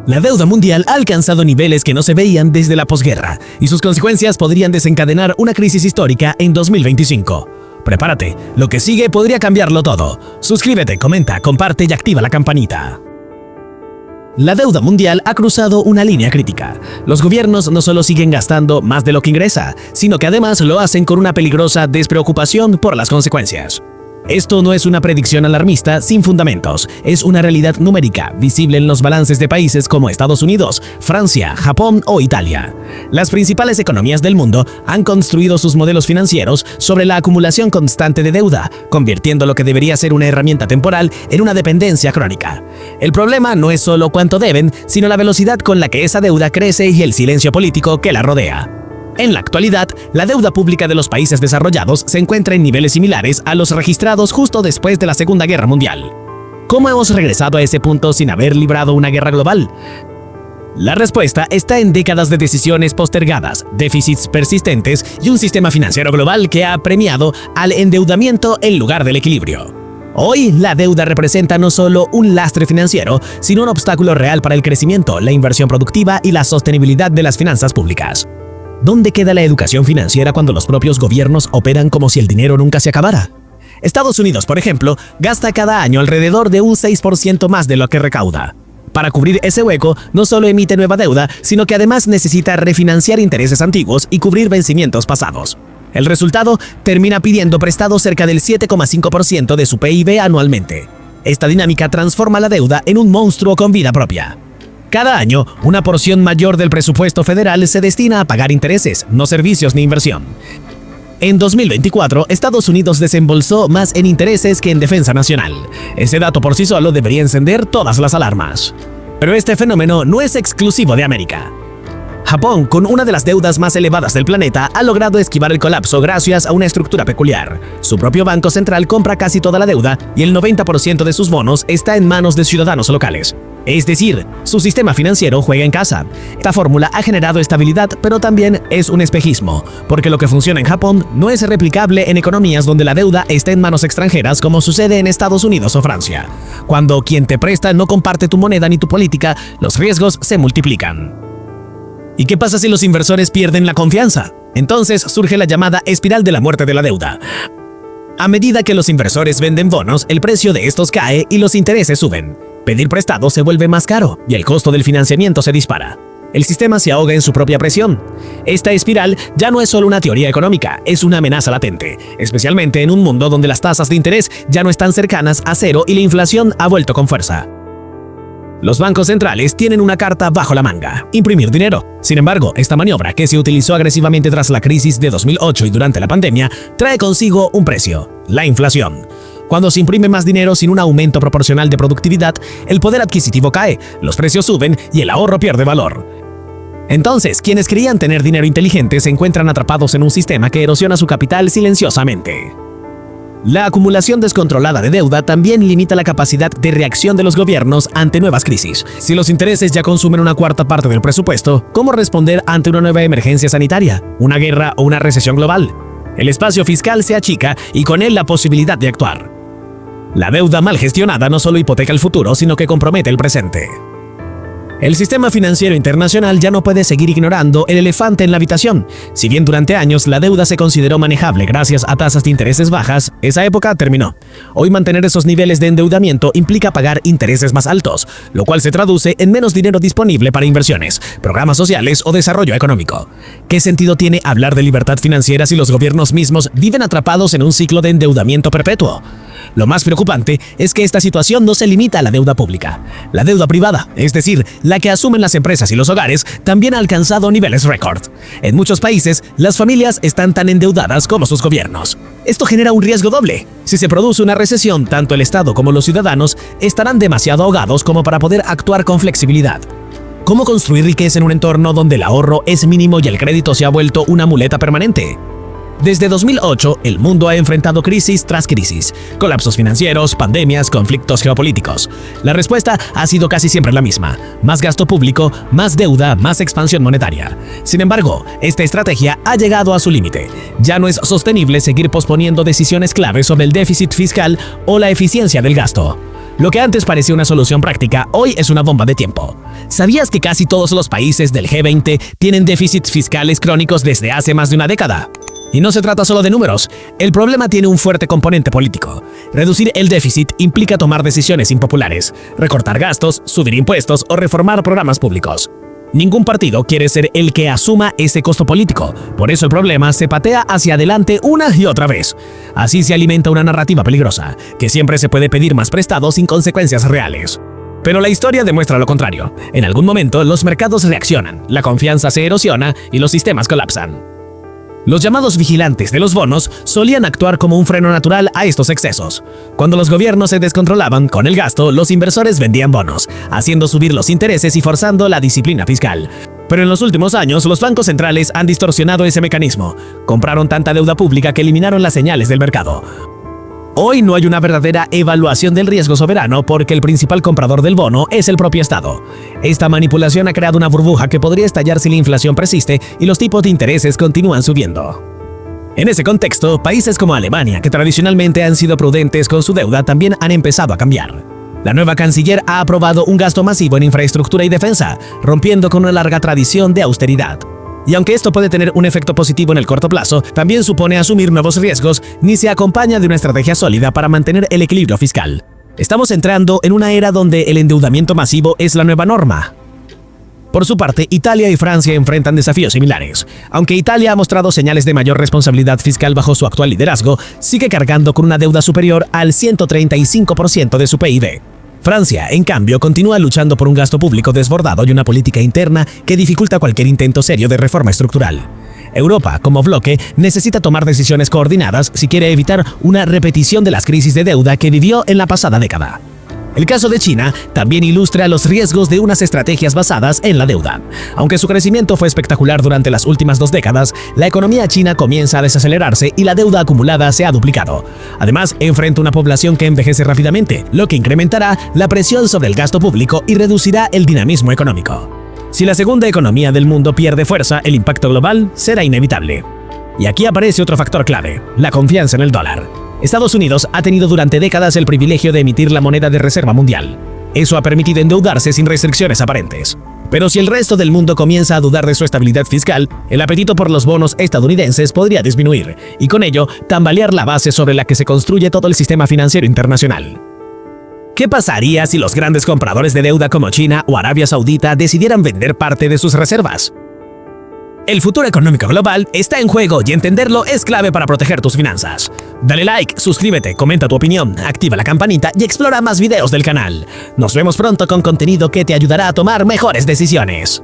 La deuda mundial ha alcanzado niveles que no se veían desde la posguerra, y sus consecuencias podrían desencadenar una crisis histórica en 2025. Prepárate, lo que sigue podría cambiarlo todo. Suscríbete, comenta, comparte y activa la campanita. La deuda mundial ha cruzado una línea crítica. Los gobiernos no solo siguen gastando más de lo que ingresa, sino que además lo hacen con una peligrosa despreocupación por las consecuencias. Esto no es una predicción alarmista sin fundamentos, es una realidad numérica visible en los balances de países como Estados Unidos, Francia, Japón o Italia. Las principales economías del mundo han construido sus modelos financieros sobre la acumulación constante de deuda, convirtiendo lo que debería ser una herramienta temporal en una dependencia crónica. El problema no es solo cuánto deben, sino la velocidad con la que esa deuda crece y el silencio político que la rodea. En la actualidad, la deuda pública de los países desarrollados se encuentra en niveles similares a los registrados justo después de la Segunda Guerra Mundial. ¿Cómo hemos regresado a ese punto sin haber librado una guerra global? La respuesta está en décadas de decisiones postergadas, déficits persistentes y un sistema financiero global que ha premiado al endeudamiento en lugar del equilibrio. Hoy, la deuda representa no solo un lastre financiero, sino un obstáculo real para el crecimiento, la inversión productiva y la sostenibilidad de las finanzas públicas. ¿Dónde queda la educación financiera cuando los propios gobiernos operan como si el dinero nunca se acabara? Estados Unidos, por ejemplo, gasta cada año alrededor de un 6% más de lo que recauda. Para cubrir ese hueco, no solo emite nueva deuda, sino que además necesita refinanciar intereses antiguos y cubrir vencimientos pasados. El resultado, termina pidiendo prestado cerca del 7,5% de su PIB anualmente. Esta dinámica transforma la deuda en un monstruo con vida propia. Cada año, una porción mayor del presupuesto federal se destina a pagar intereses, no servicios ni inversión. En 2024, Estados Unidos desembolsó más en intereses que en defensa nacional. Ese dato por sí solo debería encender todas las alarmas. Pero este fenómeno no es exclusivo de América. Japón, con una de las deudas más elevadas del planeta, ha logrado esquivar el colapso gracias a una estructura peculiar. Su propio banco central compra casi toda la deuda y el 90% de sus bonos está en manos de ciudadanos locales. Es decir, su sistema financiero juega en casa. Esta fórmula ha generado estabilidad, pero también es un espejismo, porque lo que funciona en Japón no es replicable en economías donde la deuda está en manos extranjeras, como sucede en Estados Unidos o Francia. Cuando quien te presta no comparte tu moneda ni tu política, los riesgos se multiplican. ¿Y qué pasa si los inversores pierden la confianza? Entonces surge la llamada espiral de la muerte de la deuda. A medida que los inversores venden bonos, el precio de estos cae y los intereses suben. Pedir prestado se vuelve más caro y el costo del financiamiento se dispara. El sistema se ahoga en su propia presión. Esta espiral ya no es solo una teoría económica, es una amenaza latente, especialmente en un mundo donde las tasas de interés ya no están cercanas a cero y la inflación ha vuelto con fuerza. Los bancos centrales tienen una carta bajo la manga: imprimir dinero. Sin embargo, esta maniobra, que se utilizó agresivamente tras la crisis de 2008 y durante la pandemia, trae consigo un precio: la inflación. Cuando se imprime más dinero sin un aumento proporcional de productividad, el poder adquisitivo cae, los precios suben y el ahorro pierde valor. Entonces, quienes creían tener dinero inteligente se encuentran atrapados en un sistema que erosiona su capital silenciosamente. La acumulación descontrolada de deuda también limita la capacidad de reacción de los gobiernos ante nuevas crisis. Si los intereses ya consumen una cuarta parte del presupuesto, ¿cómo responder ante una nueva emergencia sanitaria, una guerra o una recesión global? El espacio fiscal se achica y con él la posibilidad de actuar. La deuda mal gestionada no solo hipoteca el futuro, sino que compromete el presente. El sistema financiero internacional ya no puede seguir ignorando el elefante en la habitación. Si bien durante años la deuda se consideró manejable gracias a tasas de intereses bajas, esa época terminó. Hoy mantener esos niveles de endeudamiento implica pagar intereses más altos, lo cual se traduce en menos dinero disponible para inversiones, programas sociales o desarrollo económico. ¿Qué sentido tiene hablar de libertad financiera si los gobiernos mismos viven atrapados en un ciclo de endeudamiento perpetuo? Lo más preocupante es que esta situación no se limita a la deuda pública. La deuda privada, es decir, la que asumen las empresas y los hogares, también ha alcanzado niveles récord. En muchos países, las familias están tan endeudadas como sus gobiernos. Esto genera un riesgo doble. Si se produce una recesión, tanto el Estado como los ciudadanos estarán demasiado ahogados como para poder actuar con flexibilidad. ¿Cómo construir riqueza en un entorno donde el ahorro es mínimo y el crédito se ha vuelto una muleta permanente? Desde 2008, el mundo ha enfrentado crisis tras crisis, colapsos financieros, pandemias, conflictos geopolíticos. La respuesta ha sido casi siempre la misma: más gasto público, más deuda, más expansión monetaria. Sin embargo, esta estrategia ha llegado a su límite. Ya no es sostenible seguir posponiendo decisiones claves sobre el déficit fiscal o la eficiencia del gasto. Lo que antes parecía una solución práctica, hoy es una bomba de tiempo. ¿Sabías que casi todos los países del G20 tienen déficits fiscales crónicos desde hace más de una década? Y no se trata solo de números, el problema tiene un fuerte componente político. Reducir el déficit implica tomar decisiones impopulares, recortar gastos, subir impuestos o reformar programas públicos. Ningún partido quiere ser el que asuma ese costo político, por eso el problema se patea hacia adelante una y otra vez. Así se alimenta una narrativa peligrosa, que siempre se puede pedir más prestado sin consecuencias reales. Pero la historia demuestra lo contrario. En algún momento los mercados reaccionan, la confianza se erosiona y los sistemas colapsan. Los llamados vigilantes de los bonos solían actuar como un freno natural a estos excesos. Cuando los gobiernos se descontrolaban con el gasto, los inversores vendían bonos, haciendo subir los intereses y forzando la disciplina fiscal. Pero en los últimos años, los bancos centrales han distorsionado ese mecanismo. Compraron tanta deuda pública que eliminaron las señales del mercado. Hoy no hay una verdadera evaluación del riesgo soberano porque el principal comprador del bono es el propio Estado. Esta manipulación ha creado una burbuja que podría estallar si la inflación persiste y los tipos de intereses continúan subiendo. En ese contexto, países como Alemania, que tradicionalmente han sido prudentes con su deuda, también han empezado a cambiar. La nueva canciller ha aprobado un gasto masivo en infraestructura y defensa, rompiendo con una larga tradición de austeridad. Y aunque esto puede tener un efecto positivo en el corto plazo, también supone asumir nuevos riesgos ni se acompaña de una estrategia sólida para mantener el equilibrio fiscal. Estamos entrando en una era donde el endeudamiento masivo es la nueva norma. Por su parte, Italia y Francia enfrentan desafíos similares. Aunque Italia ha mostrado señales de mayor responsabilidad fiscal bajo su actual liderazgo, sigue cargando con una deuda superior al 135% de su PIB. Francia, en cambio, continúa luchando por un gasto público desbordado y una política interna que dificulta cualquier intento serio de reforma estructural. Europa, como bloque, necesita tomar decisiones coordinadas si quiere evitar una repetición de las crisis de deuda que vivió en la pasada década. El caso de China también ilustra los riesgos de unas estrategias basadas en la deuda. Aunque su crecimiento fue espectacular durante las últimas 2 décadas, la economía china comienza a desacelerarse y la deuda acumulada se ha duplicado. Además, enfrenta una población que envejece rápidamente, lo que incrementará la presión sobre el gasto público y reducirá el dinamismo económico. Si la segunda economía del mundo pierde fuerza, el impacto global será inevitable. Y aquí aparece otro factor clave, la confianza en el dólar. Estados Unidos ha tenido durante décadas el privilegio de emitir la moneda de reserva mundial. Eso ha permitido endeudarse sin restricciones aparentes. Pero si el resto del mundo comienza a dudar de su estabilidad fiscal, el apetito por los bonos estadounidenses podría disminuir, y con ello tambalear la base sobre la que se construye todo el sistema financiero internacional. ¿Qué pasaría si los grandes compradores de deuda como China o Arabia Saudita decidieran vender parte de sus reservas? El futuro económico global está en juego y entenderlo es clave para proteger tus finanzas. Dale like, suscríbete, comenta tu opinión, activa la campanita y explora más videos del canal. Nos vemos pronto con contenido que te ayudará a tomar mejores decisiones.